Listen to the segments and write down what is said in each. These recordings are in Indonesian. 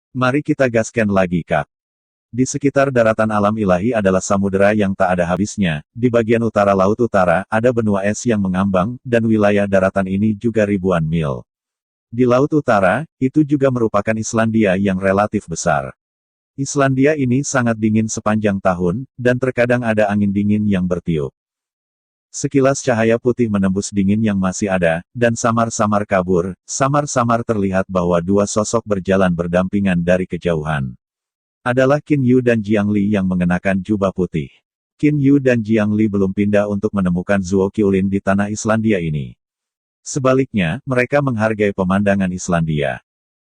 Mari kita gaskan lagi, Kak. Di sekitar daratan alam ilahi adalah samudera yang tak ada habisnya. Di bagian utara Laut Utara, ada benua es yang mengambang, dan wilayah daratan ini juga ribuan mil. Di Laut Utara, itu juga merupakan Islandia yang relatif besar. Islandia ini sangat dingin sepanjang tahun, dan terkadang ada angin dingin yang bertiup. Sekilas cahaya putih menembus dingin yang masih ada, dan samar-samar kabur, samar-samar terlihat bahwa dua sosok berjalan berdampingan dari kejauhan. Adalah Qin Yu dan Jiang Li yang mengenakan jubah putih. Qin Yu dan Jiang Li belum pindah untuk menemukan Zuo Qiulin di tanah Islandia ini. Sebaliknya, mereka menghargai pemandangan Islandia.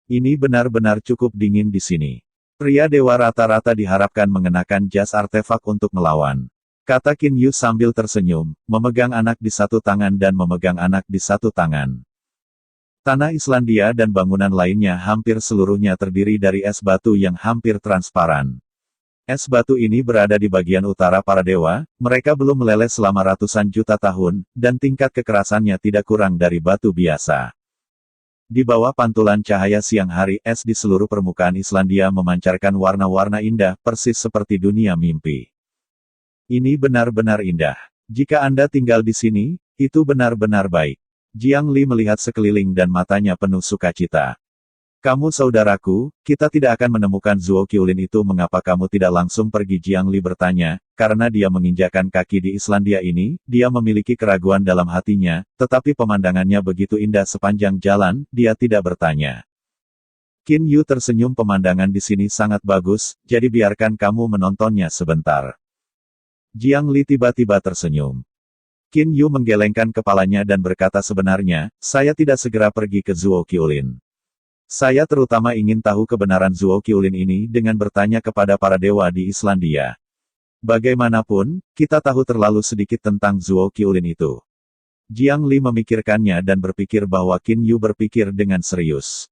Ini benar-benar cukup dingin di sini. Pria dewa rata-rata diharapkan mengenakan jas artefak untuk melawan. Kata Qin Yu sambil tersenyum, memegang anak di satu tangan dan memegang anak di satu tangan. Tanah Islandia dan bangunan lainnya hampir seluruhnya terdiri dari es batu yang hampir transparan. Es batu ini berada di bagian utara para dewa, mereka belum meleleh selama ratusan juta tahun, dan tingkat kekerasannya tidak kurang dari batu biasa. Di bawah pantulan cahaya siang hari, es di seluruh permukaan Islandia memancarkan warna-warna indah, persis seperti dunia mimpi. Ini benar-benar indah. Jika Anda tinggal di sini, itu benar-benar baik. Jiang Li melihat sekeliling dan matanya penuh sukacita. Kamu saudaraku, kita tidak akan menemukan Zuo Qiulin itu. Mengapa kamu tidak langsung pergi? Jiang Li bertanya, karena dia menginjakan kaki di Islandia ini, dia memiliki keraguan dalam hatinya, tetapi pemandangannya begitu indah sepanjang jalan, dia tidak bertanya. Qin Yu tersenyum. Pemandangan di sini sangat bagus, jadi biarkan kamu menontonnya sebentar. Jiang Li tiba-tiba tersenyum. Qin Yu menggelengkan kepalanya dan berkata, sebenarnya, saya tidak segera pergi ke Zuo Qiulin. Saya terutama ingin tahu kebenaran Zuo Qiulin ini dengan bertanya kepada para dewa di Islandia. Bagaimanapun, kita tahu terlalu sedikit tentang Zuo Qiulin itu. Jiang Li memikirkannya dan berpikir bahwa Qin Yu berpikir dengan serius.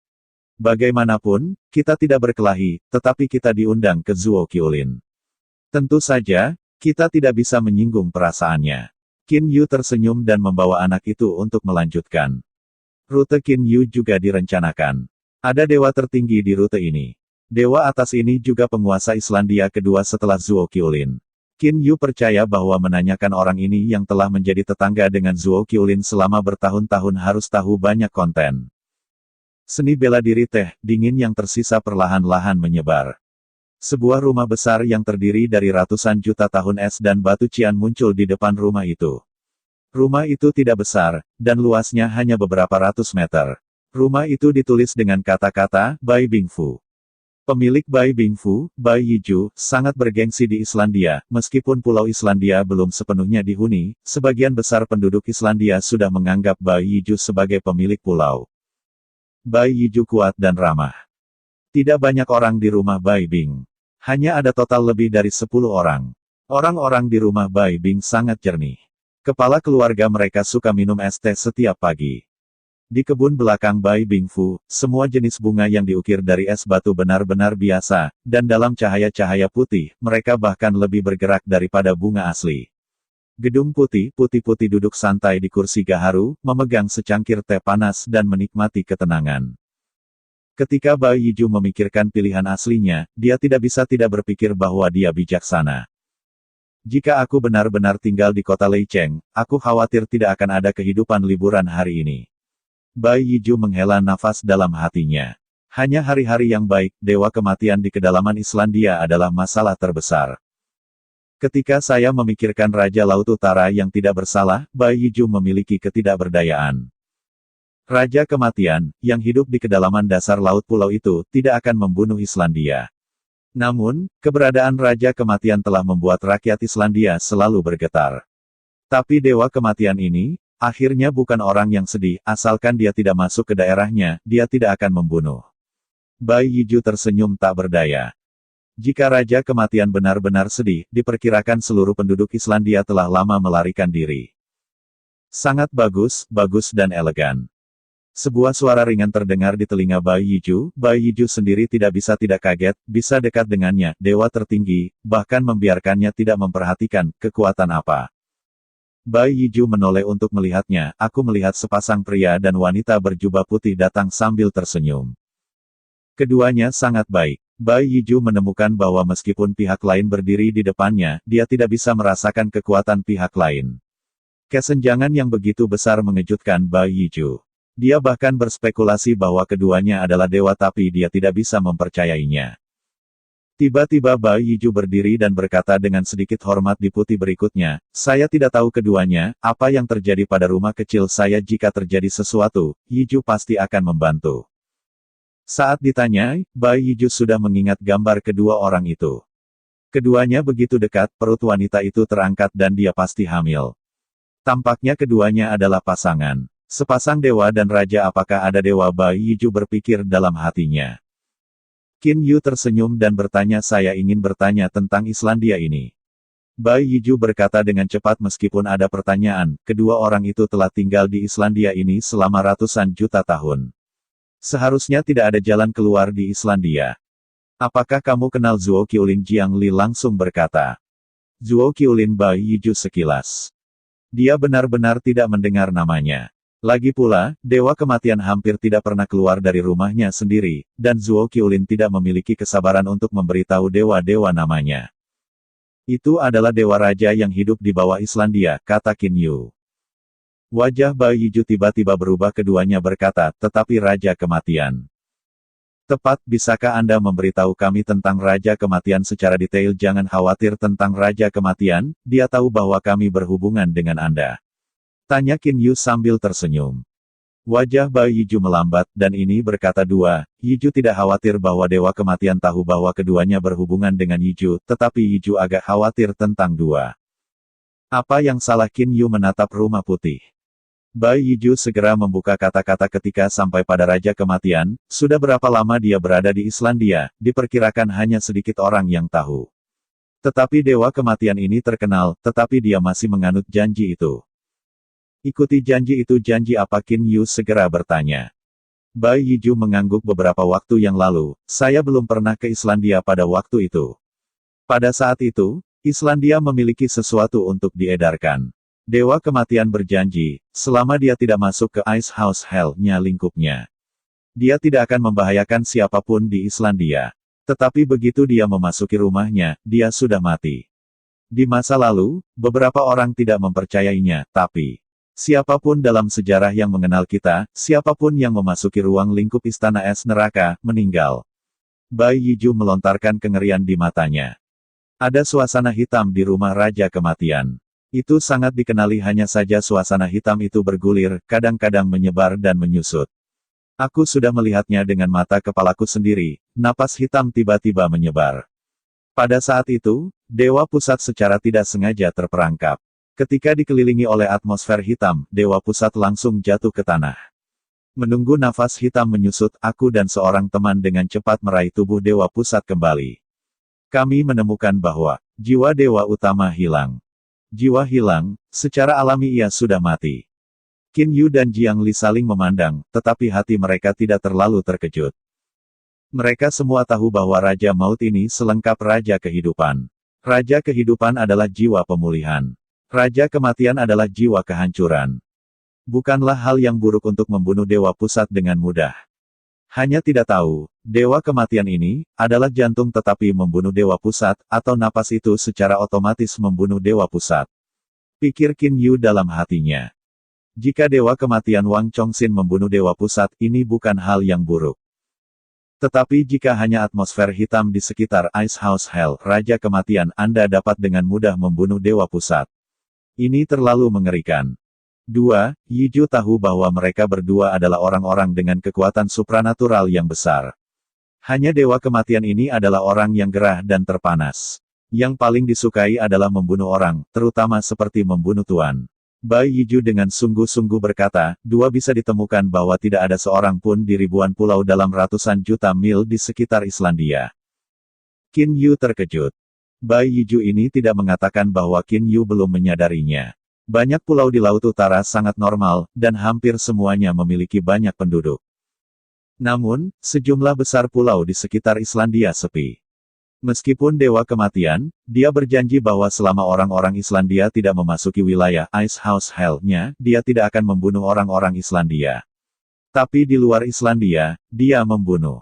Bagaimanapun, kita tidak berkelahi, tetapi kita diundang ke Zuo Qiulin. Tentu saja, kita tidak bisa menyinggung perasaannya. Qin Yu tersenyum dan membawa anak itu untuk melanjutkan. Rute Qin Yu juga direncanakan. Ada dewa tertinggi di rute ini. Dewa atas ini juga penguasa Islandia kedua setelah Zuo Qiulin. Qin Yu percaya bahwa menanyakan orang ini yang telah menjadi tetangga dengan Zuo Qiulin selama bertahun-tahun harus tahu banyak konten. Seni bela diri teh dingin yang tersisa perlahan-lahan menyebar. Sebuah rumah besar yang terdiri dari ratusan juta tahun es dan batu cian muncul di depan rumah itu. Rumah itu tidak besar, dan luasnya hanya beberapa ratus meter. Rumah itu ditulis dengan kata-kata, Bai Bingfu. Pemilik Bai Bingfu, Bai Yiju, sangat bergengsi di Islandia. Meskipun pulau Islandia belum sepenuhnya dihuni, sebagian besar penduduk Islandia sudah menganggap Bai Yiju sebagai pemilik pulau. Bai Yiju kuat dan ramah. Tidak banyak orang di rumah Bai Bing. Hanya ada total lebih dari 10 orang. Orang-orang di rumah Bai Bing sangat jernih. Kepala keluarga mereka suka minum es teh setiap pagi. Di kebun belakang Bai Bingfu, semua jenis bunga yang diukir dari es batu benar-benar biasa, dan dalam cahaya-cahaya putih, mereka bahkan lebih bergerak daripada bunga asli. Gedung putih-putih duduk santai di kursi gaharu, memegang secangkir teh panas dan menikmati ketenangan. Ketika Bai Yiju memikirkan pilihan aslinya, dia tidak bisa tidak berpikir bahwa dia bijaksana. Jika aku benar-benar tinggal di kota Leicheng, aku khawatir tidak akan ada kehidupan liburan hari ini. Bai Yiju menghela nafas dalam hatinya. Hanya hari-hari yang baik, dewa kematian di kedalaman Islandia adalah masalah terbesar. Ketika saya memikirkan Raja Laut Utara yang tidak bersalah, Bai Yiju memiliki ketidakberdayaan. Raja kematian, yang hidup di kedalaman dasar laut pulau itu, tidak akan membunuh Islandia. Namun, keberadaan Raja kematian telah membuat rakyat Islandia selalu bergetar. Tapi dewa kematian ini, akhirnya bukan orang yang sedih, asalkan dia tidak masuk ke daerahnya, dia tidak akan membunuh. Bai Yiju tersenyum tak berdaya. Jika Raja kematian benar-benar sedih, diperkirakan seluruh penduduk Islandia telah lama melarikan diri. Sangat bagus, bagus dan elegan. Sebuah suara ringan terdengar di telinga Bai Yiju. Bai Yiju sendiri tidak bisa tidak kaget, bisa dekat dengannya, dewa tertinggi, bahkan membiarkannya tidak memperhatikan kekuatan apa. Bai Yiju menoleh untuk melihatnya. Aku melihat sepasang pria dan wanita berjubah putih datang sambil tersenyum. Keduanya sangat baik. Bai Yiju menemukan bahwa meskipun pihak lain berdiri di depannya, dia tidak bisa merasakan kekuatan pihak lain. Kesenjangan yang begitu besar mengejutkan Bai Yiju. Dia bahkan berspekulasi bahwa keduanya adalah dewa tapi dia tidak bisa mempercayainya. Tiba-tiba Bai Yiju berdiri dan berkata dengan sedikit hormat di putih berikutnya, saya tidak tahu keduanya, apa yang terjadi pada rumah kecil saya jika terjadi sesuatu, Yiju pasti akan membantu. Saat ditanya, Bai Yiju sudah mengingat gambar kedua orang itu. Keduanya begitu dekat, perut wanita itu terangkat dan dia pasti hamil. Tampaknya keduanya adalah pasangan. Sepasang dewa dan raja apakah ada dewa Bai Yiju berpikir dalam hatinya. Qin Yu tersenyum dan bertanya saya ingin bertanya tentang Islandia ini. Bai Yiju berkata dengan cepat meskipun ada pertanyaan, kedua orang itu telah tinggal di Islandia ini selama ratusan juta tahun. Seharusnya tidak ada jalan keluar di Islandia. Apakah kamu kenal Zuo Qiulin? Jiang Li langsung berkata. Zuo Qiulin Bai Yiju sekilas. Dia benar-benar tidak mendengar namanya. Lagi pula, Dewa Kematian hampir tidak pernah keluar dari rumahnya sendiri, dan Zuo Qiulin tidak memiliki kesabaran untuk memberitahu dewa-dewa namanya. Itu adalah dewa raja yang hidup di bawah Islandia, kata Qin Yu. Wajah Bai Yiju tiba-tiba berubah keduanya berkata, tetapi Raja Kematian. Tepat, bisakah Anda memberitahu kami tentang Raja Kematian secara detail? Jangan khawatir tentang Raja Kematian, dia tahu bahwa kami berhubungan dengan Anda. Tanya Qin Yu sambil tersenyum. Wajah Bai Yiju melambat, dan ini berkata dua, Yiju tidak khawatir bahwa Dewa Kematian tahu bahwa keduanya berhubungan dengan Yiju, tetapi Yiju agak khawatir tentang dua. Apa yang salah? Qin Yu menatap rumah putih. Bai Yiju segera membuka kata-kata ketika sampai pada Raja Kematian, sudah berapa lama dia berada di Islandia, diperkirakan hanya sedikit orang yang tahu. Tetapi Dewa Kematian ini terkenal, tetapi dia masih menganut janji itu. Ikuti janji itu, janji apa? Qin Yu segera bertanya. Bai Yiju mengangguk beberapa waktu yang lalu, saya belum pernah ke Islandia pada waktu itu. Pada saat itu, Islandia memiliki sesuatu untuk diedarkan. Dewa Kematian berjanji, selama dia tidak masuk ke Ice House Hell-nya lingkupnya. Dia tidak akan membahayakan siapapun di Islandia. Tetapi begitu dia memasuki rumahnya, dia sudah mati. Di masa lalu, beberapa orang tidak mempercayainya, tapi siapapun dalam sejarah yang mengenal kita, siapapun yang memasuki ruang lingkup istana es neraka, meninggal. Bai Yiju melontarkan kengerian di matanya. Ada suasana hitam di rumah Raja Kematian. Itu sangat dikenali, hanya saja suasana hitam itu bergulir, kadang-kadang menyebar dan menyusut. Aku sudah melihatnya dengan mata kepalaku sendiri, napas hitam tiba-tiba menyebar. Pada saat itu, Dewa Pusat secara tidak sengaja terperangkap. Ketika dikelilingi oleh atmosfer hitam, Dewa Pusat langsung jatuh ke tanah. Menunggu nafas hitam menyusut, aku dan seorang teman dengan cepat meraih tubuh Dewa Pusat kembali. Kami menemukan bahwa jiwa Dewa Utama hilang. Jiwa hilang, secara alami ia sudah mati. Qin Yu dan Jiang Li saling memandang, tetapi hati mereka tidak terlalu terkejut. Mereka semua tahu bahwa Raja Maut ini selengkap Raja Kehidupan. Raja Kehidupan adalah jiwa pemulihan. Raja Kematian adalah jiwa kehancuran. Bukanlah hal yang buruk untuk membunuh Dewa Pusat dengan mudah. Hanya tidak tahu, Dewa Kematian ini adalah jantung tetapi membunuh Dewa Pusat, atau napas itu secara otomatis membunuh Dewa Pusat. Pikir Qin Yu dalam hatinya. Jika Dewa Kematian Wang Chongxin membunuh Dewa Pusat, ini bukan hal yang buruk. Tetapi jika hanya atmosfer hitam di sekitar Ice House Hell, Raja Kematian, Anda dapat dengan mudah membunuh Dewa Pusat. Ini terlalu mengerikan. 2. Yiju tahu bahwa mereka berdua adalah orang-orang dengan kekuatan supranatural yang besar. Hanya Dewa Kematian ini adalah orang yang gerah dan terpanas. Yang paling disukai adalah membunuh orang, terutama seperti membunuh tuan. Bai Yiju dengan sungguh-sungguh berkata, dua bisa ditemukan bahwa tidak ada seorang pun di ribuan pulau dalam ratusan juta mil di sekitar Islandia. Qin Yu terkejut. Bai Yiju ini tidak mengatakan bahwa Qin Yu belum menyadarinya. Banyak pulau di Laut Utara sangat normal, dan hampir semuanya memiliki banyak penduduk. Namun, sejumlah besar pulau di sekitar Islandia sepi. Meskipun Dewa Kematian, dia berjanji bahwa selama orang-orang Islandia tidak memasuki wilayah Ice House Hell-nya, dia tidak akan membunuh orang-orang Islandia. Tapi di luar Islandia, dia membunuh.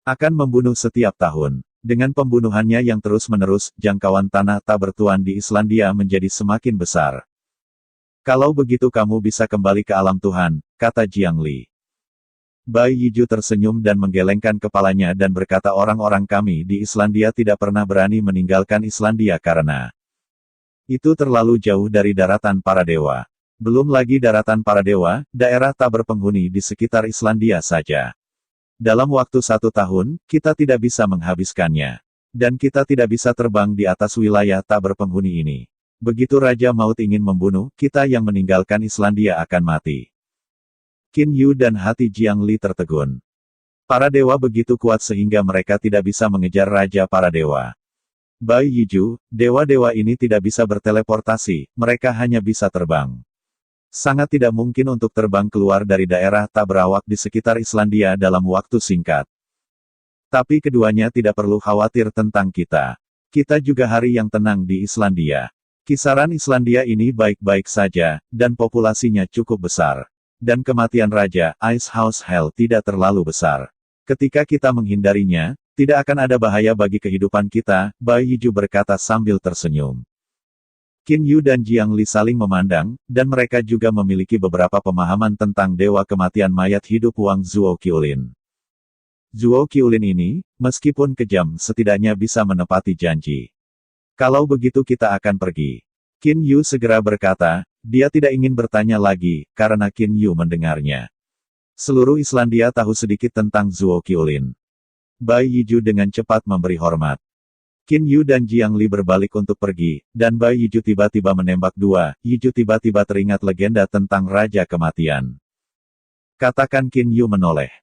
Akan membunuh setiap tahun. Dengan pembunuhannya yang terus-menerus, jangkauan tanah tak bertuan di Islandia menjadi semakin besar. Kalau begitu kamu bisa kembali ke alam Tuhan, kata Jiang Li. Bai Yiju tersenyum dan menggelengkan kepalanya dan berkata orang-orang kami di Islandia tidak pernah berani meninggalkan Islandia karena itu terlalu jauh dari daratan para dewa. Belum lagi daratan para dewa, daerah tak berpenghuni di sekitar Islandia saja. Dalam waktu 1 tahun, kita tidak bisa menghabiskannya. Dan kita tidak bisa terbang di atas wilayah tak berpenghuni ini. Begitu Raja Maut ingin membunuh, kita yang meninggalkan Islandia akan mati. Qin Yu dan hati Jiang Li tertegun. Para dewa begitu kuat sehingga mereka tidak bisa mengejar Raja para dewa. Bai Yiju, dewa-dewa ini tidak bisa berteleportasi, mereka hanya bisa terbang. Sangat tidak mungkin untuk terbang keluar dari daerah tak berawak di sekitar Islandia dalam waktu singkat. Tapi keduanya tidak perlu khawatir tentang kita. Kita juga hari yang tenang di Islandia. Kisaran Islandia ini baik-baik saja, dan populasinya cukup besar. Dan kematian Raja, Ice House Hell tidak terlalu besar. Ketika kita menghindarinya, tidak akan ada bahaya bagi kehidupan kita, Bai Yiju berkata sambil tersenyum. Qin Yu dan Jiang Li saling memandang, dan mereka juga memiliki beberapa pemahaman tentang dewa kematian mayat hidup Wang Zuo Qiulin. Zuo Qiulin ini, meskipun kejam setidaknya bisa menepati janji. Kalau begitu kita akan pergi. Qin Yu segera berkata, dia tidak ingin bertanya lagi, karena Qin Yu mendengarnya. Seluruh Islandia tahu sedikit tentang Zuo Qiulin. Bai Yiju dengan cepat memberi hormat. Qin Yu dan Jiang Li berbalik untuk pergi, dan Bai Yiju tiba-tiba menembak dua. Yiju tiba-tiba teringat legenda tentang Raja Kematian. Katakan Qin Yu menoleh.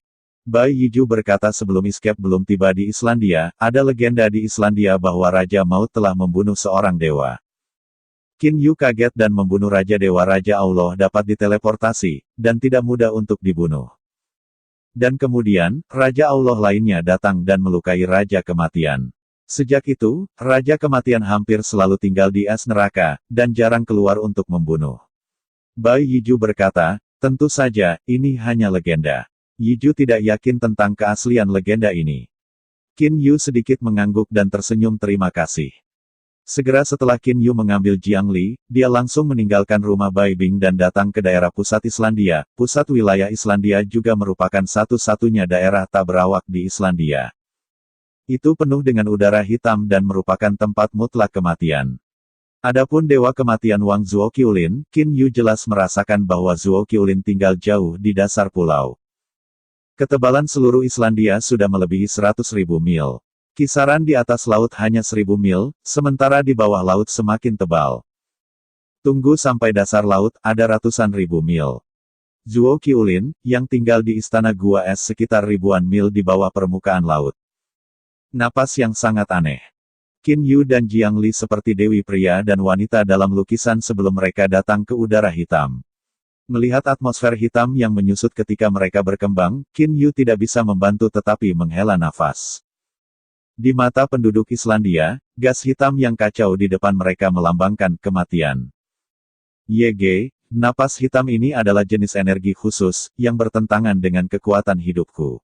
Bai Yiju berkata sebelum escape belum tiba di Islandia, ada legenda di Islandia bahwa Raja Maut telah membunuh seorang dewa. Qin Yu kaget dan membunuh Raja Dewa Raja Allah dapat diteleportasi, dan tidak mudah untuk dibunuh. Dan kemudian, Raja Allah lainnya datang dan melukai Raja Kematian. Sejak itu, Raja Kematian hampir selalu tinggal di es neraka, dan jarang keluar untuk membunuh. Bai Yiju berkata, tentu saja, ini hanya legenda. Yiju tidak yakin tentang keaslian legenda ini. Qin Yu sedikit mengangguk dan tersenyum terima kasih. Segera setelah Qin Yu mengambil Jiang Li, dia langsung meninggalkan rumah Bai Bing dan datang ke daerah pusat Islandia. Pusat wilayah Islandia juga merupakan satu-satunya daerah tak berawak di Islandia. Itu penuh dengan udara hitam dan merupakan tempat mutlak kematian. Adapun Dewa Kematian Wang Zuo Qiulin, Qin Yu jelas merasakan bahwa Zuo Qiulin tinggal jauh di dasar pulau. Ketebalan seluruh Islandia sudah melebihi 100.000 mil. Kisaran di atas laut hanya 1.000 mil, sementara di bawah laut semakin tebal. Tunggu sampai dasar laut, ada ratusan ribu mil. Zuo Qiulin, yang tinggal di istana gua es sekitar ribuan mil di bawah permukaan laut. Napas yang sangat aneh. Qin Yu dan Jiang Li seperti dewi pria dan wanita dalam lukisan sebelum mereka datang ke udara hitam. Melihat atmosfer hitam yang menyusut ketika mereka berkembang, Qin Yu tidak bisa membantu tetapi menghela nafas. Di mata penduduk Islandia, gas hitam yang kacau di depan mereka melambangkan kematian. YG, napas hitam ini adalah jenis energi khusus, yang bertentangan dengan kekuatan hidupku.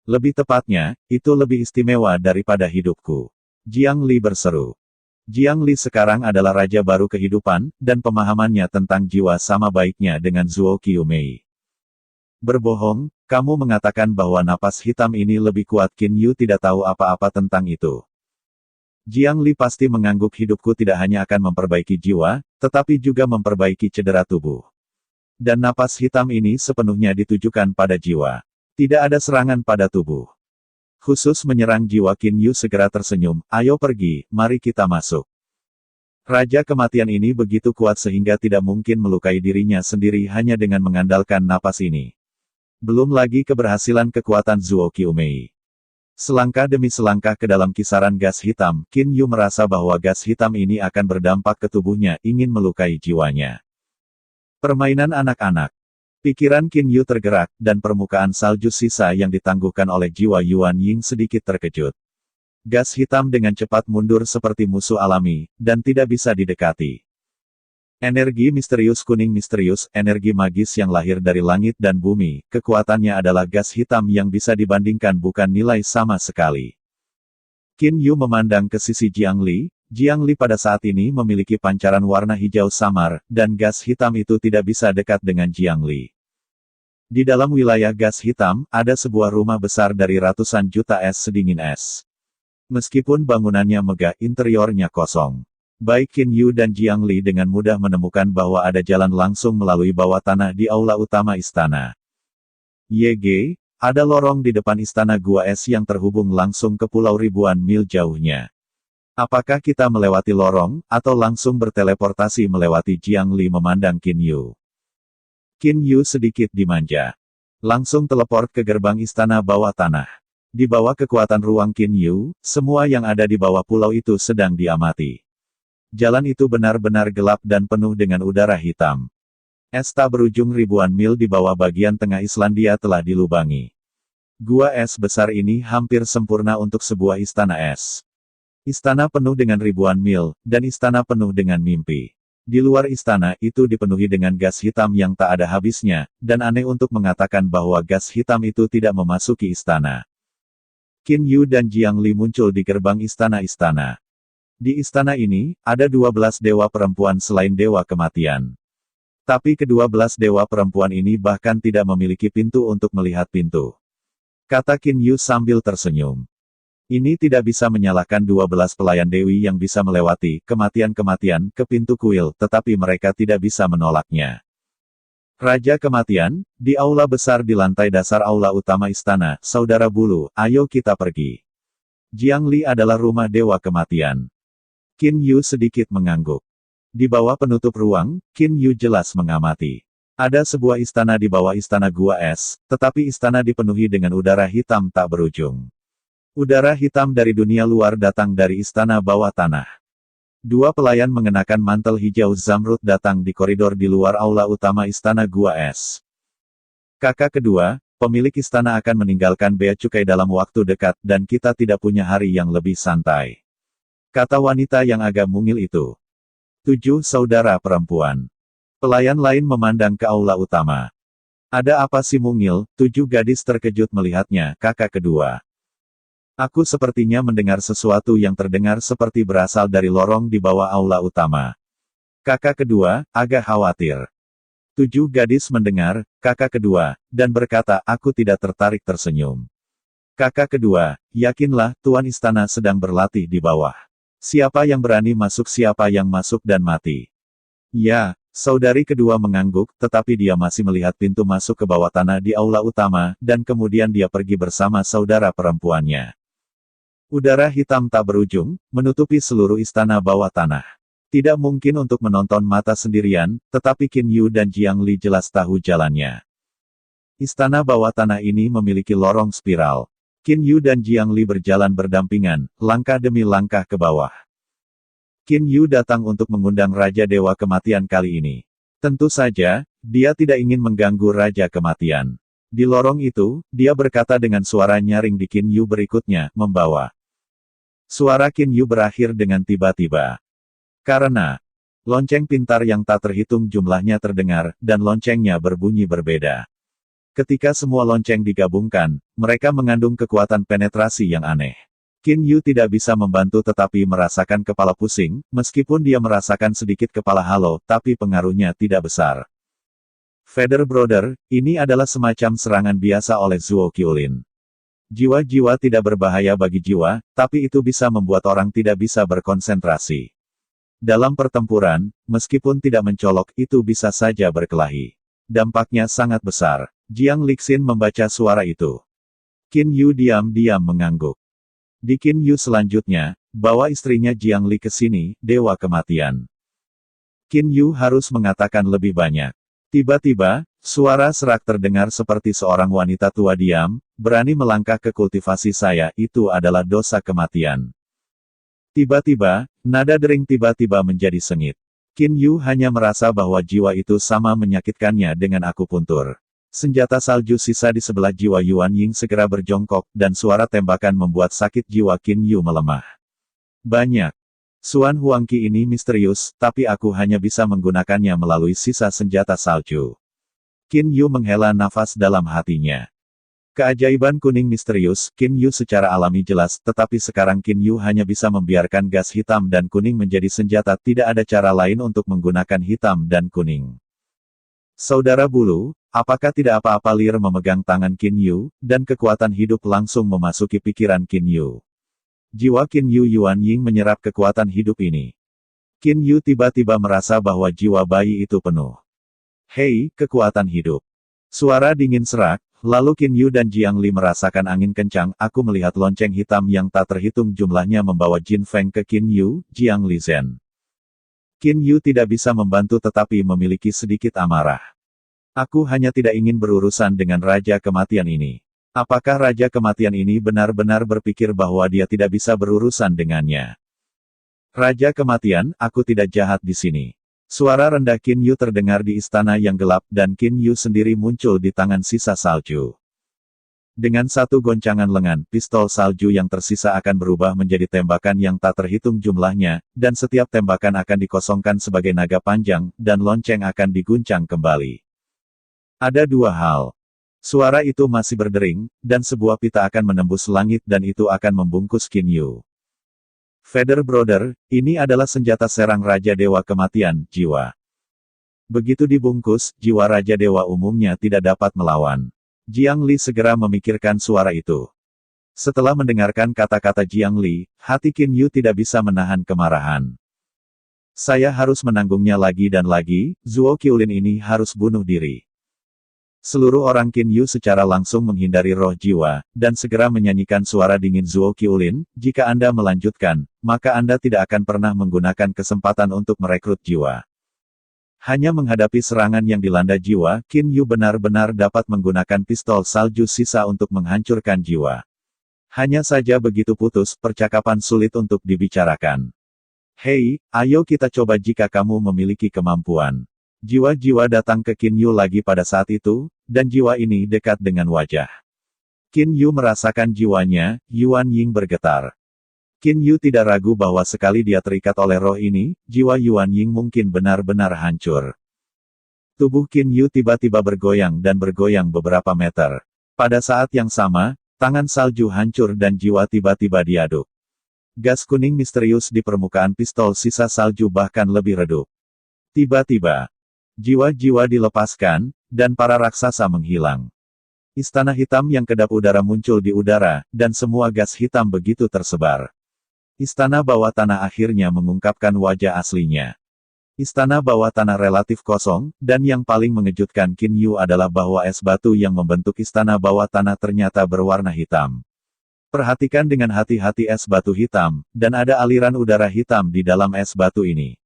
Lebih tepatnya, itu lebih istimewa daripada hidupku. Jiang Li berseru. Jiang Li sekarang adalah raja baru kehidupan, dan pemahamannya tentang jiwa sama baiknya dengan Zuo Qiumei. Berbohong, kamu mengatakan bahwa napas hitam ini lebih kuat. Qin Yu tidak tahu apa-apa tentang itu. Jiang Li pasti mengangguk hidupku tidak hanya akan memperbaiki jiwa, tetapi juga memperbaiki cedera tubuh. Dan napas hitam ini sepenuhnya ditujukan pada jiwa. Tidak ada serangan pada tubuh. Khusus menyerang jiwa. Qin Yu segera tersenyum, ayo pergi, mari kita masuk. Raja Kematian ini begitu kuat sehingga tidak mungkin melukai dirinya sendiri hanya dengan mengandalkan napas ini. Belum lagi keberhasilan kekuatan Zuo Qiumei. Selangkah demi selangkah ke dalam kisaran gas hitam, Qin Yu merasa bahwa gas hitam ini akan berdampak ke tubuhnya, ingin melukai jiwanya. Permainan anak-anak. Pikiran Qin Yu tergerak, dan permukaan salju sisa yang ditangguhkan oleh jiwa Yuan Ying sedikit terkejut. Gas hitam dengan cepat mundur seperti musuh alami, dan tidak bisa didekati. Energi misterius kuning misterius, energi magis yang lahir dari langit dan bumi, kekuatannya adalah gas hitam yang bisa dibandingkan bukan nilai sama sekali. Qin Yu memandang ke sisi Jiang Li. Jiang Li pada saat ini memiliki pancaran warna hijau samar, dan gas hitam itu tidak bisa dekat dengan Jiang Li. Di dalam wilayah gas hitam, ada sebuah rumah besar dari ratusan juta es sedingin es. Meskipun bangunannya megah, interiornya kosong. Baik Qin Yu dan Jiang Li dengan mudah menemukan bahwa ada jalan langsung melalui bawah tanah di aula utama istana. YG, ada lorong di depan istana gua es yang terhubung langsung ke pulau ribuan mil jauhnya. Apakah kita melewati lorong, atau langsung berteleportasi melewati? Jiang Li memandang Qin Yu. Qin Yu sedikit dimanja. Langsung teleport ke gerbang istana bawah tanah. Di bawah kekuatan ruang Qin Yu, semua yang ada di bawah pulau itu sedang diamati. Jalan itu benar-benar gelap dan penuh dengan udara hitam. Es tak berujung ribuan mil di bawah bagian tengah Islandia telah dilubangi. Gua es besar ini hampir sempurna untuk sebuah istana es. Istana penuh dengan ribuan mil, dan istana penuh dengan mimpi. Di luar istana itu dipenuhi dengan gas hitam yang tak ada habisnya, dan aneh untuk mengatakan bahwa gas hitam itu tidak memasuki istana. Qin Yu dan Jiang Li muncul di gerbang istana-istana. Di istana ini, ada 12 dewa perempuan selain dewa kematian. Tapi ke-12 dewa perempuan ini bahkan tidak memiliki pintu untuk melihat pintu. Kata Qin Yu sambil tersenyum. Ini tidak bisa menyalahkan 12 pelayan dewi yang bisa melewati kematian-kematian ke pintu kuil, tetapi mereka tidak bisa menolaknya. Raja Kematian, di aula besar di lantai dasar aula utama istana, saudara bulu, ayo kita pergi. Jiang Li adalah rumah dewa kematian. Qin Yu sedikit mengangguk. Di bawah penutup ruang, Qin Yu jelas mengamati. Ada sebuah istana di bawah istana gua es, tetapi istana dipenuhi dengan udara hitam tak berujung. Udara hitam dari dunia luar datang dari istana bawah tanah. Dua pelayan mengenakan mantel hijau zamrud datang di koridor di luar aula utama istana gua es. Kakak kedua, pemilik istana akan meninggalkan bea cukai dalam waktu dekat dan kita tidak punya hari yang lebih santai. Kata wanita yang agak mungil itu. 7 saudara perempuan. Pelayan lain memandang ke aula utama. Ada apa si mungil? 7 gadis terkejut melihatnya, kakak kedua. Aku sepertinya mendengar sesuatu yang terdengar seperti berasal dari lorong di bawah aula utama. Kakak kedua, agak khawatir. 7 gadis mendengar, kakak kedua, dan berkata, aku tidak tertarik tersenyum. Kakak kedua, yakinlah, tuan istana sedang berlatih di bawah. Siapa yang berani masuk siapa yang masuk dan mati. Ya, saudari kedua mengangguk, tetapi dia masih melihat pintu masuk ke bawah tanah di aula utama, dan kemudian dia pergi bersama saudara perempuannya. Udara hitam tak berujung, menutupi seluruh istana bawah tanah. Tidak mungkin untuk menonton mata sendirian, tetapi Qin Yu dan Jiang Li jelas tahu jalannya. Istana bawah tanah ini memiliki lorong spiral. Qin Yu dan Jiang Li berjalan berdampingan, langkah demi langkah ke bawah. Qin Yu datang untuk mengundang Raja Dewa Kematian kali ini. Tentu saja, dia tidak ingin mengganggu Raja Kematian. Di lorong itu, dia berkata dengan suara nyaring di Qin Yu berikutnya, membawa. Suara Qin Yu berakhir dengan tiba-tiba. Karena lonceng pintar yang tak terhitung jumlahnya terdengar, dan loncengnya berbunyi berbeda. Ketika semua lonceng digabungkan, mereka mengandung kekuatan penetrasi yang aneh. Qin Yu tidak bisa membantu tetapi merasakan kepala pusing, meskipun dia merasakan sedikit kepala halo, tapi pengaruhnya tidak besar. Feather Brother, ini adalah semacam serangan biasa oleh Zuo Qiulin. Jiwa-jiwa tidak berbahaya bagi jiwa, tapi itu bisa membuat orang tidak bisa berkonsentrasi. Dalam pertempuran, meskipun tidak mencolok, itu bisa saja berkelahi. Dampaknya sangat besar. Jiang Lixin membaca suara itu. Qin Yu diam-diam mengangguk. Di Qin Yu selanjutnya, bawa istrinya Jiang Li ke sini, Dewa Kematian. Qin Yu harus mengatakan lebih banyak. Tiba-tiba, suara serak terdengar seperti seorang wanita tua diam, berani melangkah ke kultivasi saya, itu adalah dosa kematian. Tiba-tiba, nada dering tiba-tiba menjadi sengit. Qin Yu hanya merasa bahwa jiwa itu sama menyakitkannya dengan akupuntur. Senjata salju sisa di sebelah jiwa Yuan Ying segera berjongkok, dan suara tembakan membuat sakit jiwa Qin Yu melemah. Banyak. Xuan Huangqi ini misterius, tapi aku hanya bisa menggunakannya melalui sisa senjata salju. Qin Yu menghela nafas dalam hatinya. Keajaiban kuning misterius, Qin Yu secara alami jelas, tetapi sekarang Qin Yu hanya bisa membiarkan gas hitam dan kuning menjadi senjata, tidak ada cara lain untuk menggunakan hitam dan kuning. Saudara bulu, apakah tidak apa-apa? Lir memegang tangan Qin Yu, dan kekuatan hidup langsung memasuki pikiran Qin Yu. Jiwa Qin Yu Yuan Ying menyerap kekuatan hidup ini. Qin Yu tiba-tiba merasa bahwa jiwa bayi itu penuh. Hei, kekuatan hidup. Suara dingin serak, lalu Qin Yu dan Jiang Li merasakan angin kencang. Aku melihat lonceng hitam yang tak terhitung jumlahnya membawa Jin Feng ke Qin Yu, Jiang Li Zhen. Qin Yu tidak bisa membantu tetapi memiliki sedikit amarah. Aku hanya tidak ingin berurusan dengan Raja Kematian ini. Apakah Raja Kematian ini benar-benar berpikir bahwa dia tidak bisa berurusan dengannya? Raja Kematian, aku tidak jahat di sini. Suara rendah Qin Yu terdengar di istana yang gelap dan Qin Yu sendiri muncul di tangan sisa salju. Dengan satu goncangan lengan, pistol salju yang tersisa akan berubah menjadi tembakan yang tak terhitung jumlahnya, dan setiap tembakan akan dikosongkan sebagai naga panjang, dan lonceng akan diguncang kembali. Ada dua hal. Suara itu masih berdering, dan sebuah pita akan menembus langit dan itu akan membungkus Qin Yu. Feather Brother, ini adalah senjata serang Raja Dewa Kematian, jiwa. Begitu dibungkus, jiwa Raja Dewa umumnya tidak dapat melawan. Jiang Li segera memikirkan suara itu. Setelah mendengarkan kata-kata Jiang Li, hati Qin Yu tidak bisa menahan kemarahan. Saya harus menanggungnya lagi dan lagi, Zuo Qiulin ini harus bunuh diri. Seluruh orang Qin Yu secara langsung menghindari roh jiwa, dan segera menyanyikan suara dingin Zuo Qiulin, jika Anda melanjutkan, maka Anda tidak akan pernah menggunakan kesempatan untuk merekrut jiwa. Hanya menghadapi serangan yang dilanda jiwa, Qin Yu benar-benar dapat menggunakan pistol salju sisa untuk menghancurkan jiwa. Hanya saja begitu putus, percakapan sulit untuk dibicarakan. Hei, ayo kita coba jika kamu memiliki kemampuan. Jiwa-jiwa datang ke Qin Yu lagi pada saat itu, dan jiwa ini dekat dengan wajah. Qin Yu merasakan jiwanya, Yuan Ying bergetar. Qin Yu tidak ragu bahwa sekali dia terikat oleh roh ini, jiwa Yuan Ying mungkin benar-benar hancur. Tubuh Qin Yu tiba-tiba bergoyang dan bergoyang beberapa meter. Pada saat yang sama, tangan salju hancur dan jiwa tiba-tiba diaduk. Gas kuning misterius di permukaan pistol sisa salju bahkan lebih redup. Tiba-tiba, jiwa-jiwa dilepaskan, dan para raksasa menghilang. Istana hitam yang kedap udara muncul di udara, dan semua gas hitam begitu tersebar. Istana bawah tanah akhirnya mengungkapkan wajah aslinya. Istana bawah tanah relatif kosong, dan yang paling mengejutkan Qin Yu adalah bahwa es batu yang membentuk istana bawah tanah ternyata berwarna hitam. Perhatikan dengan hati-hati es batu hitam, dan ada aliran udara hitam di dalam es batu ini.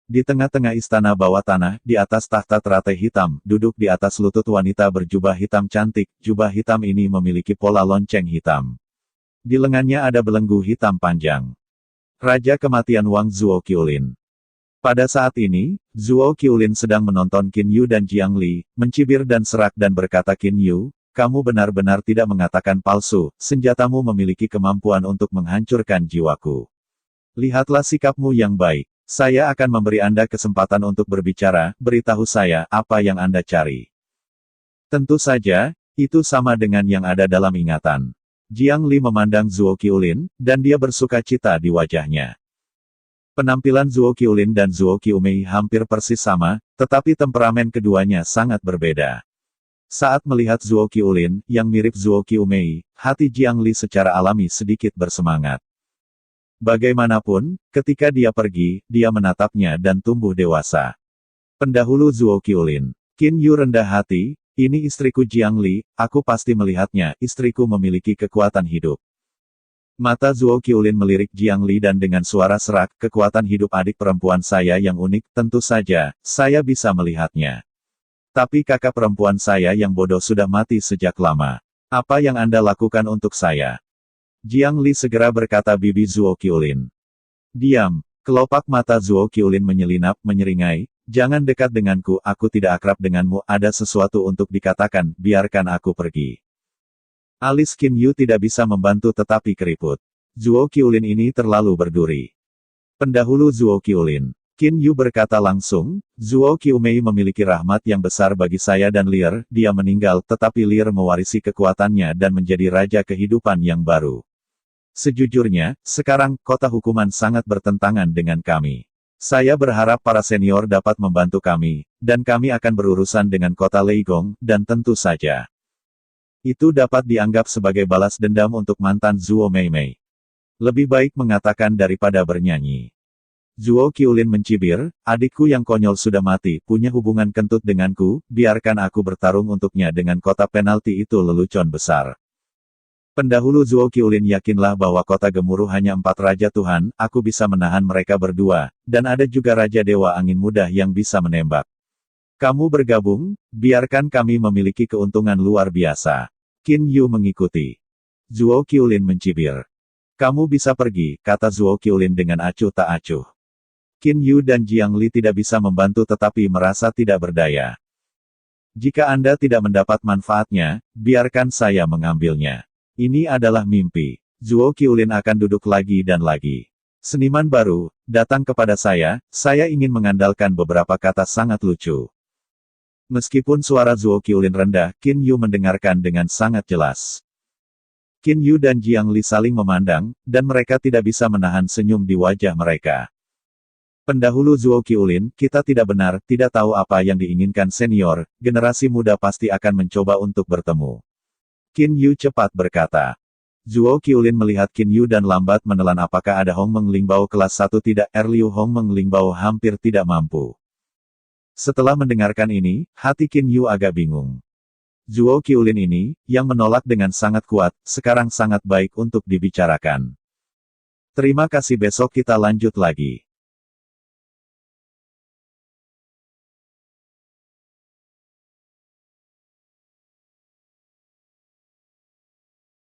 Di tengah-tengah istana bawah tanah, di atas tahta teratai hitam, duduk di atas lutut wanita berjubah hitam cantik, jubah hitam ini memiliki pola lonceng hitam. Di lengannya ada belenggu hitam panjang. Raja Kematian Wang Zuo Qiulin. Pada saat ini, Zuo Qiulin sedang menonton Qin Yu dan Jiang Li, mencibir dan serak dan berkata Qin Yu, kamu benar-benar tidak mengatakan palsu, senjatamu memiliki kemampuan untuk menghancurkan jiwaku. Lihatlah sikapmu yang baik. Saya akan memberi Anda kesempatan untuk berbicara, beritahu saya apa yang Anda cari. Tentu saja, itu sama dengan yang ada dalam ingatan. Jiang Li memandang Zuo Qiulin, dan dia bersuka cita di wajahnya. Penampilan Zuo Qiulin dan Zuo Qiumei hampir persis sama, tetapi temperamen keduanya sangat berbeda. Saat melihat Zuo Qiulin, yang mirip Zuo Qiumei, hati Jiang Li secara alami sedikit bersemangat. Bagaimanapun, ketika dia pergi, dia menatapnya dan tumbuh dewasa. Pendahulu Zuo Qiulin. Qin Yu rendah hati, ini istriku Jiang Li, aku pasti melihatnya, istriku memiliki kekuatan hidup. Mata Zuo Qiulin melirik Jiang Li dan dengan suara serak, kekuatan hidup adik perempuan saya yang unik, tentu saja, saya bisa melihatnya. Tapi kakak perempuan saya yang bodoh sudah mati sejak lama. Apa yang Anda lakukan untuk saya? Jiang Li segera berkata bibi Zuo Qiulin. Diam. Kelopak mata Zuo Qiulin menyelinap, menyeringai, jangan dekat denganku, aku tidak akrab denganmu, ada sesuatu untuk dikatakan, biarkan aku pergi. Alis Qin Yu tidak bisa membantu tetapi keriput. Zuo Qiulin ini terlalu berduri. Pendahulu Zuo Qiulin. Qin Yu berkata langsung, Zuo Qiumei memiliki rahmat yang besar bagi saya dan Lear, dia meninggal tetapi Lear mewarisi kekuatannya dan menjadi raja kehidupan yang baru. Sejujurnya, sekarang, kota hukuman sangat bertentangan dengan kami. Saya berharap para senior dapat membantu kami, dan kami akan berurusan dengan kota Leigong, dan tentu saja. Itu dapat dianggap sebagai balas dendam untuk mantan Zuo Meimei. Lebih baik mengatakan daripada bernyanyi. Zuo Qiulin mencibir, adikku yang konyol sudah mati, punya hubungan kentut denganku, biarkan aku bertarung untuknya dengan kota penalti itu lelucon besar. Pendahulu Zuo Qiulin yakinlah bahwa kota gemuruh hanya 4 raja Tuhan, aku bisa menahan mereka berdua, dan ada juga Raja Dewa Angin Mudah yang bisa menembak. Kamu bergabung, biarkan kami memiliki keuntungan luar biasa. Qin Yu mengikuti. Zuo Qiulin mencibir. Kamu bisa pergi, kata Zuo Qiulin dengan acuh tak acuh. Qin Yu dan Jiang Li tidak bisa membantu tetapi merasa tidak berdaya. Jika Anda tidak mendapat manfaatnya, biarkan saya mengambilnya. Ini adalah mimpi. Zuo Qiulin akan duduk lagi dan lagi. Seniman baru, datang kepada saya ingin mengandalkan beberapa kata sangat lucu. Meskipun suara Zuo Qiulin rendah, Qin Yu mendengarkan dengan sangat jelas. Qin Yu dan Jiang Li saling memandang, dan mereka tidak bisa menahan senyum di wajah mereka. Pendahulu Zuo Qiulin, kita tidak benar, tidak tahu apa yang diinginkan senior, generasi muda pasti akan mencoba untuk bertemu. Qin Yu cepat berkata. Zuo Qiulin melihat Qin Yu dan lambat menelan apakah ada Hong Meng Lingbao kelas 1 tidak, Liu Hong Meng Lingbao hampir tidak mampu. Setelah mendengarkan ini, hati Qin Yu agak bingung. Zuo Qiulin ini, yang menolak dengan sangat kuat, sekarang sangat baik untuk dibicarakan. Terima kasih besok kita lanjut lagi.